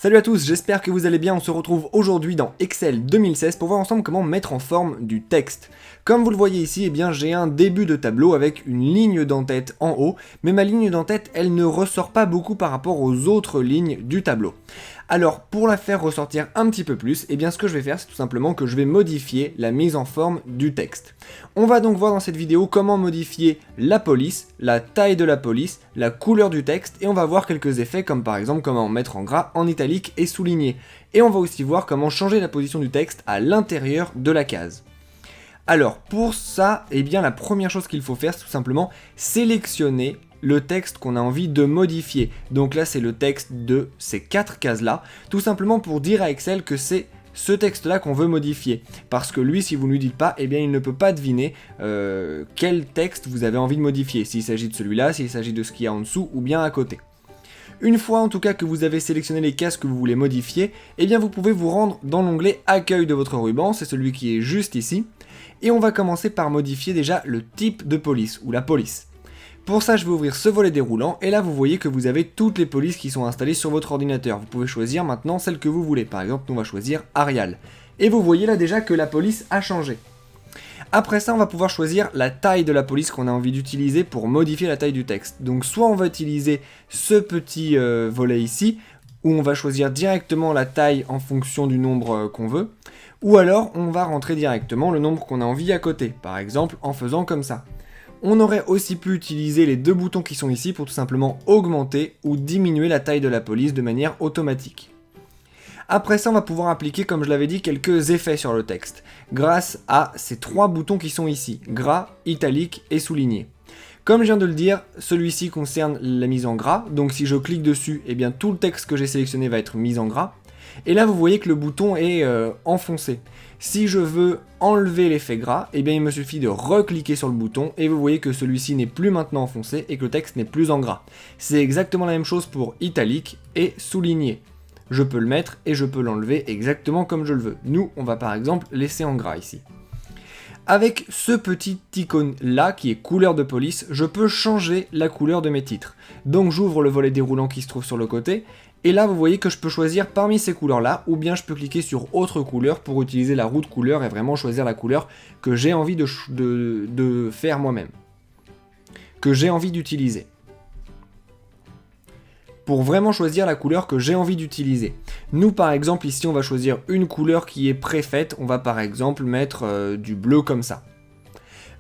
Salut à tous, j'espère que vous allez bien, on se retrouve aujourd'hui dans Excel 2016 pour voir ensemble comment mettre en forme du texte. Comme vous le voyez ici, eh bien j'ai un début de tableau avec une ligne d'en-tête en haut, mais ma ligne d'en-tête elle ne ressort pas beaucoup par rapport aux autres lignes du tableau. Alors pour la faire ressortir un petit peu plus, eh bien ce que je vais faire c'est tout simplement que je vais modifier la mise en forme du texte. On va donc voir dans cette vidéo comment modifier la police, la taille de la police, la couleur du texte et on va voir quelques effets comme par exemple comment mettre en gras, en italique et souligné. Et on va aussi voir comment changer la position du texte à l'intérieur de la case. Alors pour ça, eh bien la première chose qu'il faut faire c'est tout simplement sélectionner le texte qu'on a envie de modifier. Donc là c'est le texte de ces 4 cases là, tout simplement pour dire à Excel que c'est ce texte là qu'on veut modifier. Parce que lui si vous ne lui dites pas, eh bien il ne peut pas deviner quel texte vous avez envie de modifier. S'il s'agit de celui-là, s'il s'agit de ce qu'il y a en dessous ou bien à côté. Une fois en tout cas que vous avez sélectionné les cases que vous voulez modifier, eh bien vous pouvez vous rendre dans l'onglet Accueil de votre ruban, c'est celui qui est juste ici. Et on va commencer par modifier déjà le type de police ou la police. Pour ça, je vais ouvrir ce volet déroulant et là vous voyez que vous avez toutes les polices qui sont installées sur votre ordinateur. Vous pouvez choisir maintenant celle que vous voulez. Par exemple, nous on va choisir Arial. Et vous voyez là déjà que la police a changé. Après ça, on va pouvoir choisir la taille de la police qu'on a envie d'utiliser pour modifier la taille du texte. Donc soit on va utiliser ce petit volet ici, où on va choisir directement la taille en fonction du nombre qu'on veut, ou alors on va rentrer directement le nombre qu'on a envie à côté, par exemple en faisant comme ça. On aurait aussi pu utiliser les deux boutons qui sont ici pour tout simplement augmenter ou diminuer la taille de la police de manière automatique. Après ça, on va pouvoir appliquer, comme je l'avais dit, quelques effets sur le texte, grâce à ces 3 boutons qui sont ici, gras, italique et souligné. Comme je viens de le dire, celui-ci concerne la mise en gras, donc si je clique dessus, eh bien tout le texte que j'ai sélectionné va être mis en gras. Et là, vous voyez que le bouton est enfoncé. Si je veux enlever l'effet gras, eh bien il me suffit de recliquer sur le bouton et vous voyez que celui-ci n'est plus maintenant enfoncé et que le texte n'est plus en gras. C'est exactement la même chose pour italique et souligné. Je peux le mettre et je peux l'enlever exactement comme je le veux. Nous, on va par exemple laisser en gras ici. Avec ce petit icône là qui est couleur de police, je peux changer la couleur de mes titres. Donc j'ouvre le volet déroulant qui se trouve sur le côté, et là vous voyez que je peux choisir parmi ces couleurs là, ou bien je peux cliquer sur autre couleur pour utiliser la roue de couleur et vraiment choisir la couleur que j'ai envie de faire moi-même. Que j'ai envie d'utiliser. Pour vraiment choisir la couleur que j'ai envie d'utiliser. Nous par exemple ici on va choisir une couleur qui est préfaite, on va par exemple mettre du bleu comme ça.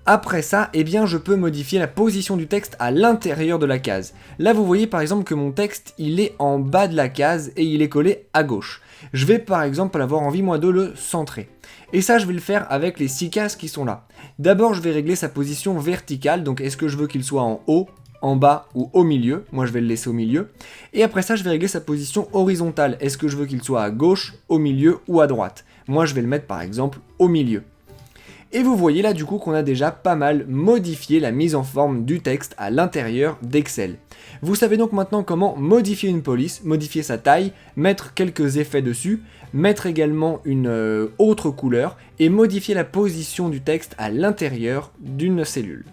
Après ça, eh bien je peux modifier la position du texte à l'intérieur de la case. Là vous voyez par exemple que mon texte il est en bas de la case et il est collé à gauche. Je vais par exemple avoir envie moi de le centrer. Et ça je vais le faire avec les 6 cases qui sont là. D'abord je vais régler sa position verticale, donc est-ce que je veux qu'il soit en haut, en bas ou au milieu, moi je vais le laisser au milieu, et après ça je vais régler sa position horizontale, est-ce que je veux qu'il soit à gauche, au milieu ou à droite, moi je vais le mettre par exemple au milieu. Et vous voyez là du coup qu'on a déjà pas mal modifié la mise en forme du texte à l'intérieur d'Excel. Vous savez donc maintenant comment modifier une police, modifier sa taille, mettre quelques effets dessus, mettre également une autre couleur et modifier la position du texte à l'intérieur d'une cellule.